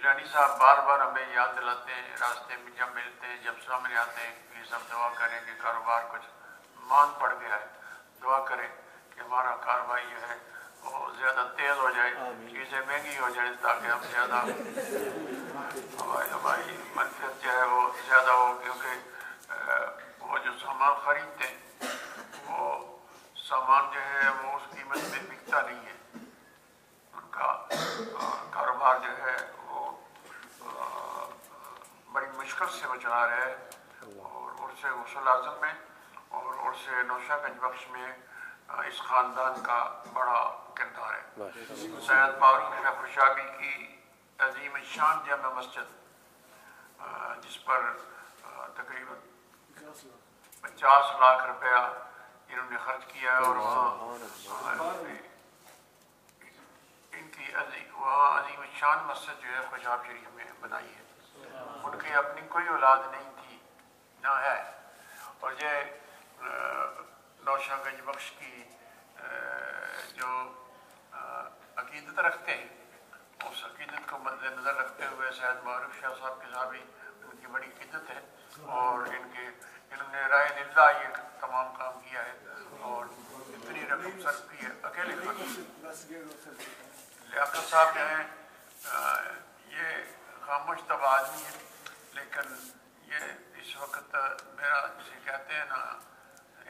جیلانی صاحب بار بار ہمیں یاد دلاتے ہیں راستے میں جب ملتے ہیں، جب سامنے آتے ہیں کہ سب دعا کریں کہ کاروبار کچھ مان پڑ گیا ہے، دعا کریں کہ ہمارا کاروبار جو ہے وہ زیادہ تیز ہو جائے، چیزیں مہنگی ہو جائیں تاکہ ہم زیادہ ہماری منفعت جو ہے وہ زیادہ ہو، کیونکہ وہ جو سامان خریدتے ہیں وہ سامان جو ہے وہ اس قیمت میں بکتا نہیں ہے، ان کا کاروبار جو ہے وہ بڑی مشکل سے وہ چلا رہے ہیں، اور عرص غسل اعظم میں اور عرص نوشہ گنج بخش میں اس خاندان کا بڑا کردار ہے۔ سید فاروق شاہ خوشابی کی عظیم شان جامع مسجد جس پر تقریباً 50 لاکھ روپیہ انہوں نے خرچ کیا ہے، اور وہاں ان کی وہاں عظیم شان مسجد جو ہے خوشاب شریف میں بنائی ہے۔ ان کی اپنی کوئی اولاد نہیں تھی، نہ ہے، اور یہ نوشہ گنج بخش کی جو عقیدت رکھتے ہیں، اس عقیدت کو مد نظر رکھتے ہوئے سید معروف شاہ صاحب کے صاحبی ان کی بڑی عقیدت ہے، اور انہوں نے رائے دلہ یہ تمام کام کیا ہے، اور اتنی رقم صرف کی ہے اکیلے لیاقت صاحب جو ہیں یہ خاموش طبع آدمی ہے، لیکن یہ اس وقت میرا جسے کہتے ہیں نا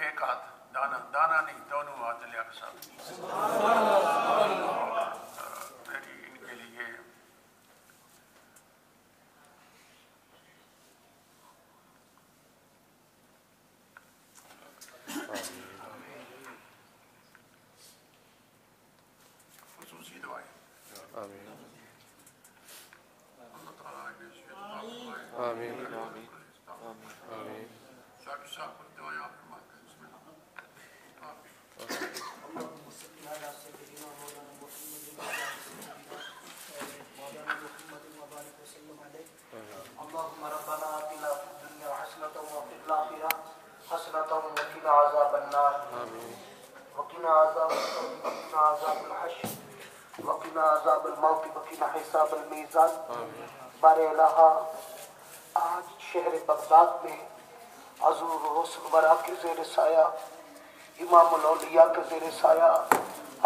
ایک ہاتھ دانا دانا نہیں، دونوں ہاتھ لیاقت صاحب، میری ان کے لیے خصوصی دعائیں۔ آمین اللہ تعالیٰ آمین آمین۔ شاکر صاحب کو دعائیں آپ فرماتے ہیں، بسم اللهم ربنا آتنا في الدنيا حسنة وفي الآخرة حسنة وقنا عذاب النار وقنا عذاب الحشر وقنا عذاب الموت وقنا حساب الميزان۔ بار الہ آج شہر بغداد میں حضور غوث الورا کے زیر سایہ، امام الاولیاء کے زیر سایہ،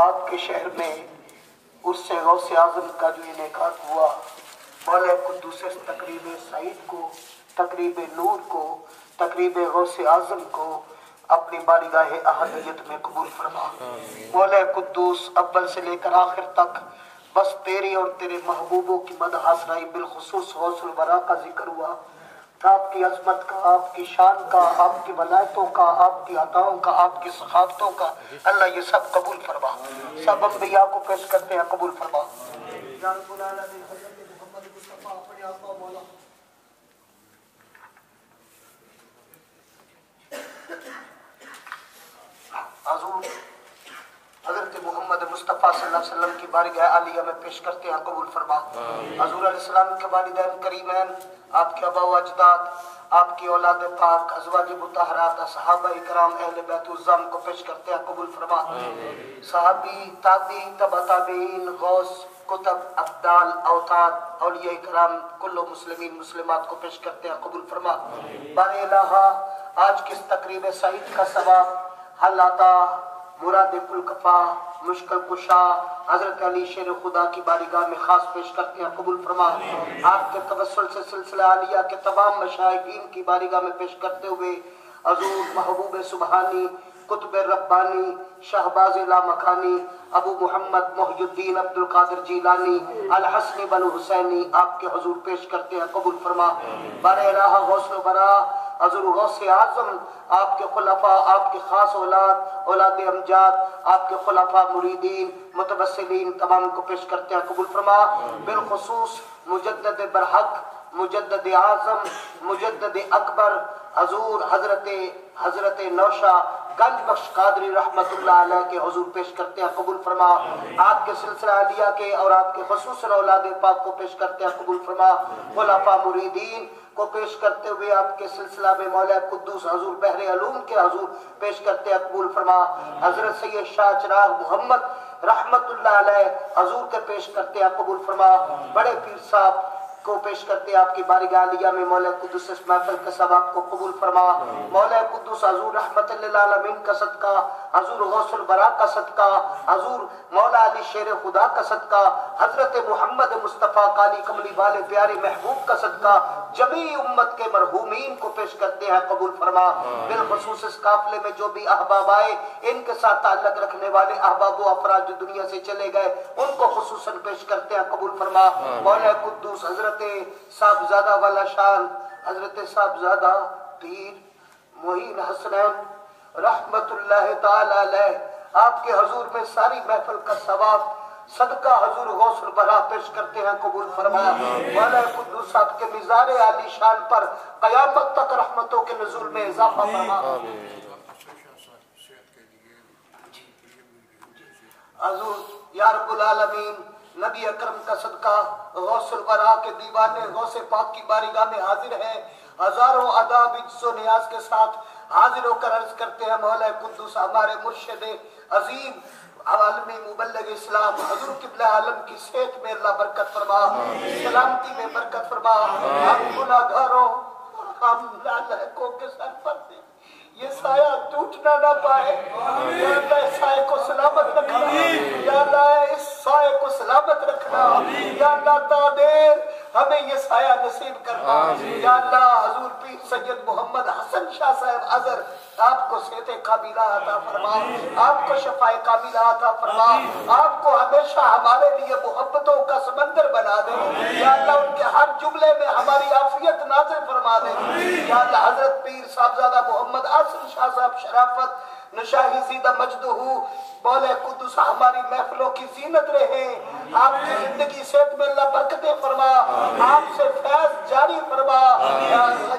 آپ کے شہر میں اس سے غوث اعظم کا جو انعقاد ہوا، مولا قدوس تقریب سعید کو، تقریب نور کو، تقریب غوث اعظم کو اپنی بارگاہ احدیت میں قبول فرما۔ مولا قدوس اول سے لے کر آخر تک بس تیری اور تیرے محبوبوں کی مدح آسرائی، بالخصوص غوث الورا کا ذکر ہوا، آپ کی عظمت کا، آپ کی شان کا، آپ کی ولایتوں کا، آپ کی عطاؤں کا، آپ کی سخاوتوں کا، اللہ یہ سب قبول فرما۔ سب انبیاء کو پیش کرتے ہیں، قبول فرما۔ یا رب العالمین حضرت محمد مصطفیٰ اپنے آقا مولا حضور حضرت محمد مصطفیٰ صلی اللہ علیہ وسلم کی بارگاہ عالیہ میں پیش کرتے ہیں، قبول فرما۔ حضور علیہ السلام کے والدین کریمین، آپ کے آبا و اجداد، آپ کی اولاد پاک، ازواج مطہرات، صحابہ کرام، اہل بیت الزام کو پیش کرتے ہیں، قبول فرما۔ صحابی، تابعین، تبع تابعین، غوث، کتب، ابدال، اوتاد، اولیاء کرام، کل مسلمین مسلمات کو پیش کرتے ہیں، قبول فرما۔ بار الہ آج کس تقریب سعید کا ثواب، حل عطا، مراد پلکفا، مشکل کشا، حضرت علی شیر خدا کی بارگاہ میں خاص پیش کرتے ہیں، قبول فرما۔ آپ کے توسل سے سلسلہ عالیہ کے تمام مشائخین کی بارگاہ میں پیش کرتے ہوئے حضور محبوب سبحانی، قطب ربانی، شہباز لامکانی، ابو محمد محی الدین عبد القادر جیلانی، الحسن بن حسینی آپ کے حضور پیش کرتے ہیں، قبول فرما۔ بار الہ غوث الورا حضور غوث اعظم، آپ کے خلفاء، آپ کے خاص اولاد، اولاد امجاد، آپ کے خلفاء مریدین متوسلین تمام کو پیش کرتے ہیں، قبول فرما۔ بالخصوص مجدد برحق، مجدد اعظم، مجدد اکبر حضور حضرت نوشہ گنج بخش قادری رحمت اللہ علیہ کے حضور پیش کرتے ہیں، قبول فرما۔ آپ کے سلسلہ عالیہ کے اور آپ کے خصوصاً اولاد پاک کو پیش کرتے ہیں، قبول فرما۔ خلفاء مریدین کو پیش کرتے ہوئے آپ کے سلسلہ میں مولا قدوس حضور بحر علوم کے حضور پیش کرتے ہیں، قبول فرما۔ حضرت سید شاہ چراغ محمد رحمت اللہ علیہ حضور کے پیش کرتے ہیں، قبول فرما۔ بڑے پیر صاحب को पेश करते हैं आपकी बारगाह आलिया में। मौला कुद्दुस इस महफिल के सवाब को कबूल फरमा। मौला कुद्दुस हजूर रहमत लिल आलमीन का सदका, हजूर गौसुल बरा का सदका, हजूर मौला अली शेर खुदा का सदका, हजरत मोहम्मद मुस्तफ़ा काली कमली वाले प्यारे महबूब का सदका जमी उम्मत के मरहूमीन को पेश करते हैं, कबूल फरमा। बिलखुसूस इस काफिले में जो भी अहबाब आए, इनके साथ ताल्लुक रखने वाले अहबाब व अफराद जो दुनिया से चले गए, उनको खुसूसन पेश करते हैं, कबूल फरमा। मौला कुद्दूस हजरत साहबजादा वाला शान हजरत साहबजादा पीर मोइन हसनैन रहमतुल्लाह ताला अलैह आपके हजूर में सारी महफिल का सवाब सदका हजूर गौसुल बरा पेश करते हैं, कबूल फरमा। मौला कुद्दूस साहब के मिज़ार आली शान पर क़यामत तक रहमतों के नुज़ूल में इज़ाफ़ा फरमा। हजूर या रब्बुल आलमीन नबी अकरम का सदका गौसुल बरा के दीवाने गौसे पाक की बारगाह में हाजिर है, हजारों अदा बिज्जो नियाज के साथ हाजिर होकर अर्ज करते हैं, मौला कुद्दूस हमारे मुर्शिद अजीम आलमी मुबल्लिग इस्लाम हजूर किबला आलम की सेहत में अल्लाह बरकत फरमा, सलामती में बरकत फरमा। हम गुनाहगारों हम लालकों के सर पर से ये साया टूटना ना पाए, या अल्लाह इस साए को सलामत रखना, या अल्लाह इस साए को सलामत रखना, या अल्लाह तादेर हमें ये साया नसीब करना, या अल्लाह हजूर पीर सैयद मोहम्मद हसन शाह साहब अजहर आपको सेहत कामिला अता फरमा, आपको शफाए कामिला अता फरमा, आपको हमेशा हमारे लिए मोहब्बतों का समंदर बना दे, या अल्लाह उनके हर जुमले में हमारी आफियत नाज़िल फरमा दे, या अल्लाह हजरत पीर साहबजादा मोहम्मद आसिम शाह साहब शराफत नशाही सीधा मजदूहू मौला कुद्दूस हमारी महफिलों की जीनत रहे, आपकी जिंदगी सेहत में अल्लाह बरकतें फरमा, आपसे फैज जारी फरमा,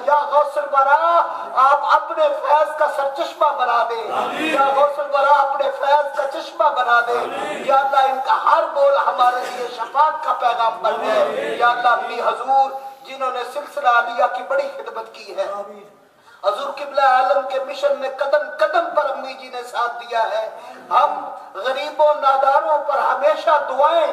या गौसुल बरा आप अपने फैज का सरचश्मा बना दे, या गौसुल बरा अपने फैज का चश्मा बना दे, या अल्लाह इनका हर बोल हमारे लिए शफाअत का पैगाम बन जाए, या अल्लाह अम्मी हजूर जिन्होंने सिलसिला अलिया की बड़ी खिदमत की है, हजूर किबला आलम के मिशन में कदम कदम पर अम्मी जी ने साथ दिया है, हम गरीबों नादारों पर हमेशा दुआएं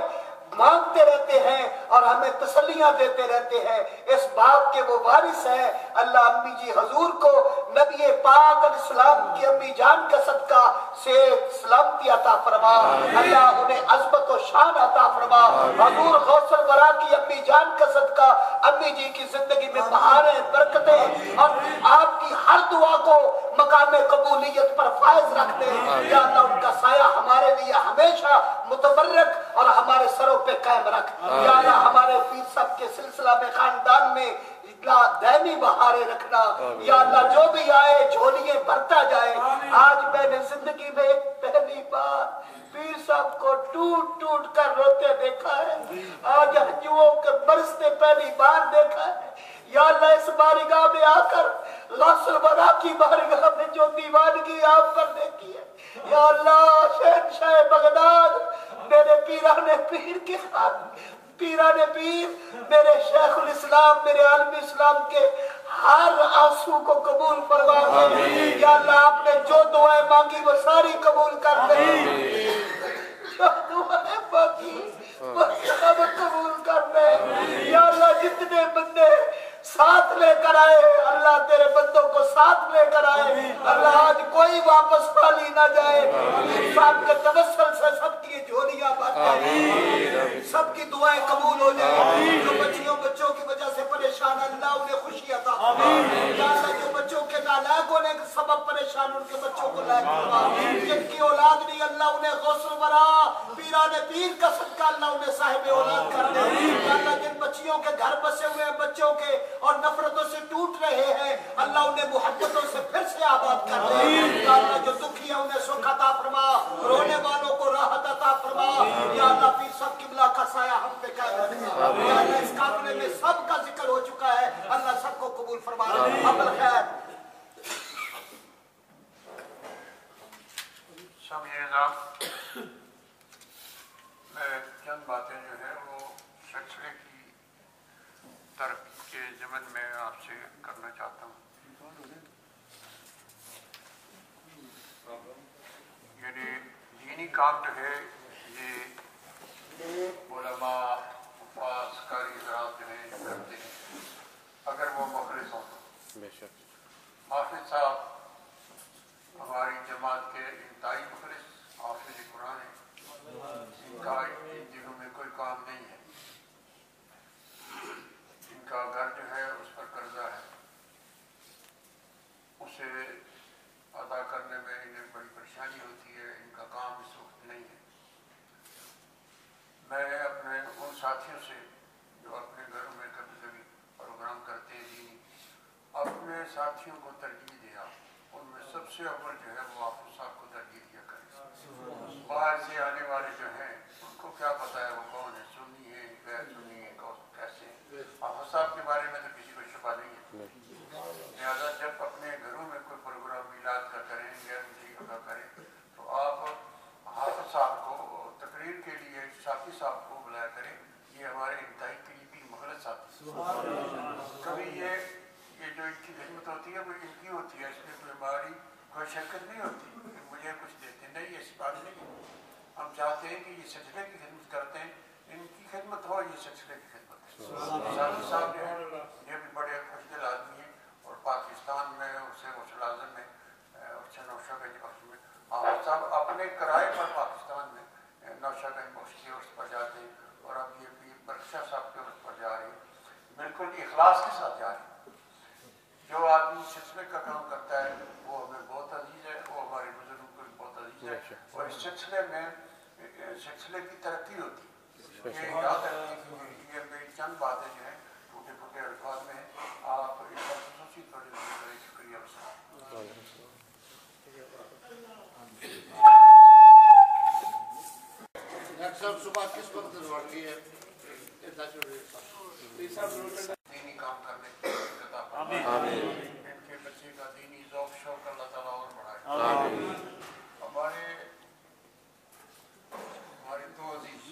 मांगते रहते हैं और हमें तसल्लियां देते रहते हैं, इस बात के वो वारिस है। अल्लाह अम्मी जी हजूर को नबी पाक अलैहिस्सलाम की अम्मी जान का सदका से सलामती अता फरमा, अल्लाह उन्हें अज़मत और शान अता फरमा, हजूर गौसुल बरा की अम्मी जान का सदका अम्मी जी की जिंदगी में बहारें बरकतें और आपकी हर दुआ को मकाम कबूलियत पर फायज रख दे, या अल्लाह उनका साया हमारे लिए हमेशा मुतबर्रक और हमारे सरों पे कायम रख, या अल्लाह हमारे पीर साहब के सिलसिला में खानदान में दैनी बहारे रखना, या अल्लाह जो भी आए झोलियां भरता जाए। आज मैंने जिंदगी में एक पहली बार पीर साहब को टूट टूट कर रोते देखा है, आज हंजुओं के बरसते पहली बार देखा है, या अल्लाह इस बारगाह में आकर गौसुल बरा की बारगाह में जो दीवानगी आप पर देखी है, या अल्लाह शहंशाह बगदाद मेरे पीराने पीर के साथ पीराने पीर मेरे शेखुल इस्लाम मेरे आलमी इस्लाम के हर आंसू को कबूल फरमा दे, या अल्लाह आपने जो दुआएं मांगी वो सारी कबूल कर दे, जो दुआएं मांगी वो सब कबूल कर दे, या अल्लाह जितने बंदे साथ लेकर आए अल्लाह तेरे बंदों को साथ लेकर आए, अल्लाह आज कोई वापस खाली ना जाए, साहब के तवस्सुल से सबकी झोलियां भर जाए, सबकी दुआएं कबूल हो जाए, जो बच्चों की वजह से परेशान अल्लाह उन्हें खुशी अता फरमा, जो बच्चों के नालायक होने के सबब परेशान उनके बच्चों को लायक फरमा, जिनकी औलाद नहीं अल्लाह उन्हें गौसुल बरा पीराने पीर का सदका अल्लाह उन्हें साहिब औलाद कर दे, अल्लाह जिन बच्चियों के घर बसे हुए बच्चों के और नफरतों से टूट रहे हैं अल्लाह उन्हें मुहब्बतों से फिर से आबाद कर दे, अल्लाह जो दुखी है उन्हें सुख अता फरमा, रोने वालों को राहत अता फरमा, या अल्लाह पीर सब किबला का साया हम पे कायम रखना, या अल्लाह इस काफिले में सब का जिक्र हो चुका है, अल्लाह सबको कबूल फरमा। अमल खैर मैं चंद बातें जो है वो सिलसिले की तरफ के ज़मन में आपसे करना चाहता हूँ, यानी दीनी काम जो है ये उलमा मुफास कारी हज़रात जो है कोई काम नहीं है। इनका घर जो है उस पर कर्जा है, उसे अदा करने में इन्हें बड़ी परेशानी होती है। इनका काम इस वक्त नहीं है। मैं अपने उन साथियों से जो अपने घरों में कभी कभी प्रोग्राम करते हैं दीनी, अपने साथियों को तरजीह दिया। उनमें सबसे अव्वल जो है वो हाफिज साहब को तरजीह दिया करें। बाहर से आने वाले जो हैं उनको क्या पता है वो कौन है, सुन्नी है गैर सुन्नी है, कैसे हैं। हाफिज साहब के बारे में तो किसी को शुबा नहीं है। लिहाजा जब अपने घरों में कोई प्रोग्राम मिलाद का करें या मुसीबत का करें तो आप हाफिज साहब को तकरीर के लिए साथी साहब को बुलाया करें। ये हमारे इंतहाई करीबी मुखलिस साथी। कभी ये जो इनकी खिदमत होती है वो इनकी होती है, इसमें कोई हमारी कोई शिरकत नहीं होती। मुझे कुछ देते नहीं, ऐसी बात नहीं। हम चाहते हैं कि ये सिलसिले की खिदमत करते हैं, इनकी खिदमत हो, ये सिलसिले की खिदमत है। साथी साहब जो है ये भी बड़े खुशदिल आदमी हैं और पाकिस्तान में उससे आज़म में उससे नौशागंज बख्श में हाफिज साहब अपने किराए पर पाकिस्तान में नौशागंज बख्श के उर्स पर जाते हैं और अब ये पीर बख्शा साहब के उर्स पर जा रहे हैं, बिल्कुल इखलास के साथ जा रहे हैं। जो आदमी सिलसिले का काम करता है वो हमें बहुत अजीज है, वो हमारे बुजुर्गों को भी बहुत अजीज है और इस सिलसिले में सिलसिले की तरक्की होती है। ये याद रखने की ये मेरी चंद बातें जो हैं टूटे फूटे अल्फाज में हैं। आप इस पर खुसूसी थोड़ी करें। शुक्रिया। सब सुबह किस वक्त बढ़ती है दीनी काम करने की इनके बच्चे का दीनी ज़ौक़ शौक़ अल्लाह ताला और बढ़ाए। हमारे दो अजीज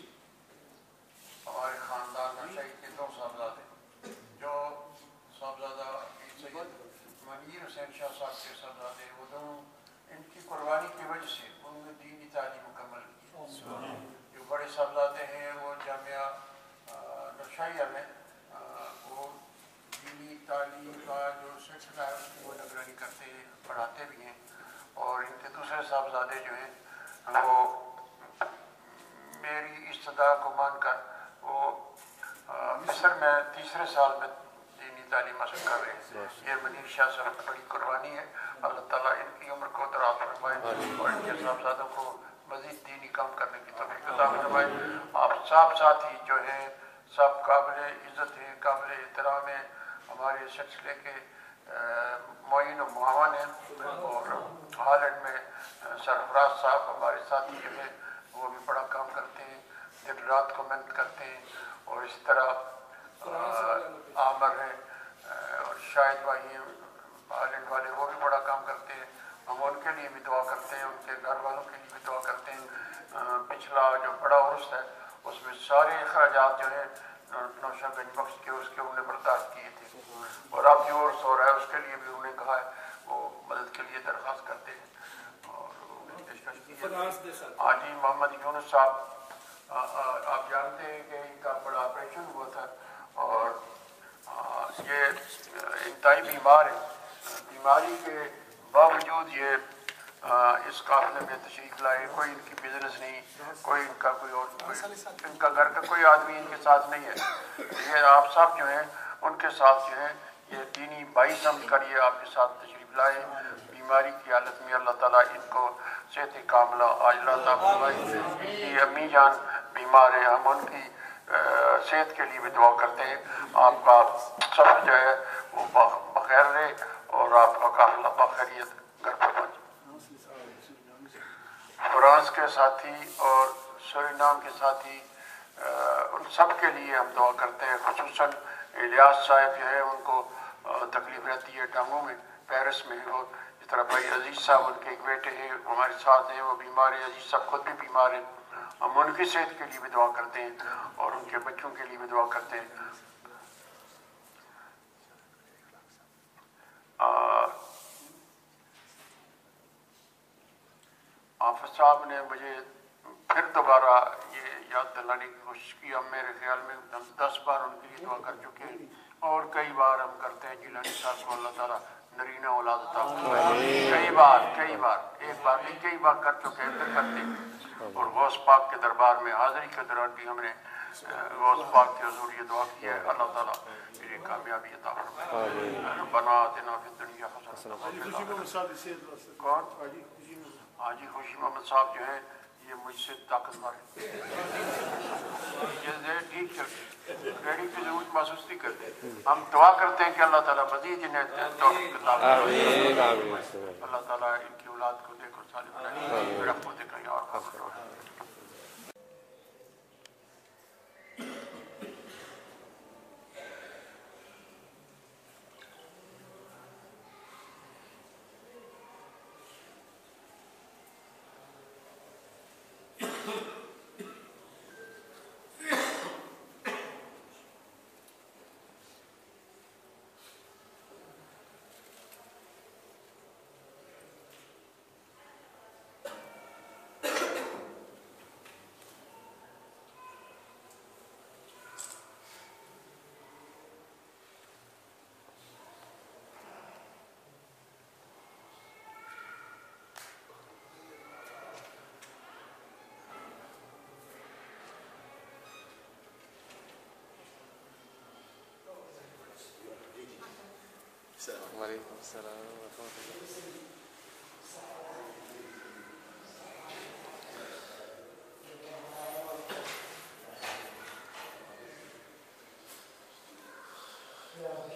हमारे ख़ानदान में शहीद के दो साहबजादे, जो साहबजादा सैयद मनीर हुसैन शाह साहब के साहबजादे, वो दोनों इनकी कुर्बानी की वजह से उन्होंने दीनी तालीम मुकम्मल की। जो बड़े साहबजादे हैं वो जामिया नौशाहिया में वो दीनी तालीम का जो सिलसिला है उसकी वो निगरानी करते हैं, पढ़ाते भी हैं। और इनके दूसरे साहबजादे जो हैं वो मेरी इस्तदा को मानकर वो मिस्र में तीसरे साल में दीनी तालीम हासिल कर रहे हैं। ये मनीर शाह साहब की बड़ी कुर्बानी है। अल्लाह ताला इनकी उम्र को दराज फरमाए और इनके साहबजादों को मज़ीद दीनी काम करने की तौफीक अता फरमाए। आप सब साथी जो हैं सब काबिल इज़्ज़त हैं, काबिल एहतराम हैं, हमारे सिलसिले के मुईन और मुआवन हैं। और हॉलैंड में सरफराज साहब हमारे साथी जो हैं वो भी बड़ा काम करते हैं, दिन रात को मेहनत करते हैं। और इस तरह आमर है और शाहिद भाई हैं हॉलैंड वाले, वो भी बड़ा काम करते हैं। हम उनके लिए भी दुआ करते हैं, उनके घर वालों के लिए भी दुआ करते हैं। पिछला जो बड़ा उर्स है उसमें सारे अखराजात जो हैं नौशागंज बख्श के उसके उन्हें बर्दाश्त किए थे और अब जो उर्स हो रहा है उसके लिए भी उन्हें कहा है वो मदद के लिए दरख्वास्त करते हैं और पेशकश की है। हाजी मोहम्मद यूनुस साहब आप जानते हैं कि इनका बड़ा ऑपरेशन हुआ था और ये इंतहाई बीमार है। बीमारी के बावजूद ये इस काफिले में तशरीफ लाए। कोई इनकी बिजनेस नहीं, कोई इनका कोई और इनका घर का कोई आदमी इनके साथ नहीं है। ये आप सब जो हैं उनके साथ जो हैं ये दीनी भाई समझ कर ये आपके साथ तशरीफ लाए। बीमारी की हालत में अल्लाह ताला इनको सेहत कामला आजला अता फरमाए। इनकी अम्मी जान बीमार है, हम उनकी सेहत के लिए भी दुआ करते हैं। आपका सफ़र जो है वो बखैर रहे और आपका काफिला बखैरियत घर पर पहुँचे। फ्रांस के साथी और सूरीनाम के साथी उन सब के लिए हम दुआ करते हैं। खुसूसन इलियास साहब जो है उनको तकलीफ रहती है टांगों में, पेरिस में। और इस तरह भाई अजीज साहब उनके एक बेटे हैं हमारे साथ हैं, वो बीमार है। अजीज साहब खुद भी बीमार हैं, हम उनकी सेहत के लिए भी दुआ करते हैं और उनके बच्चों के लिए भी दुआ करते हैं। हाफिज साहब ने मुझे फिर दोबारा ये याद दिलाने की कोशिश की। अब मेरे ख्याल में हम 10 बार उनके लिए दुआ कर चुके हैं और कई बार हम करते हैं जिलानी साहब को अल्लाह ताला नरीना औलाद अता फरमाए। कई बार एक बार नहीं कई बार कर चुके हैं, फिर करते हैं। اور غوث پاک کے دربار میں حاضری کے دوران بھی ہم نے غوث پاک کے حضور یہ دعا کی ہے اللہ تعالیٰ میری کامیابی عطا فرمائے ربنا آتنا فی الدنیا حسنۃ وفی الآخرۃ کون حاجی خوشی محمد صاحب جو ہیں یہ مجھ سے طاقتور ہے یہ ٹھیک چلتے ریڈی کی ضرورت محسوس نہیں کرتے ہم دعا کرتے ہیں کہ اللہ تعالیٰ مزید انہیں توفیق عطا فرمائے اللہ تعالیٰ ان کی اولاد کو دیکھ اور صالح بنائے رحمت کہیں اور خبر وعلیکم السلام ورحمۃ اللہ Yeah.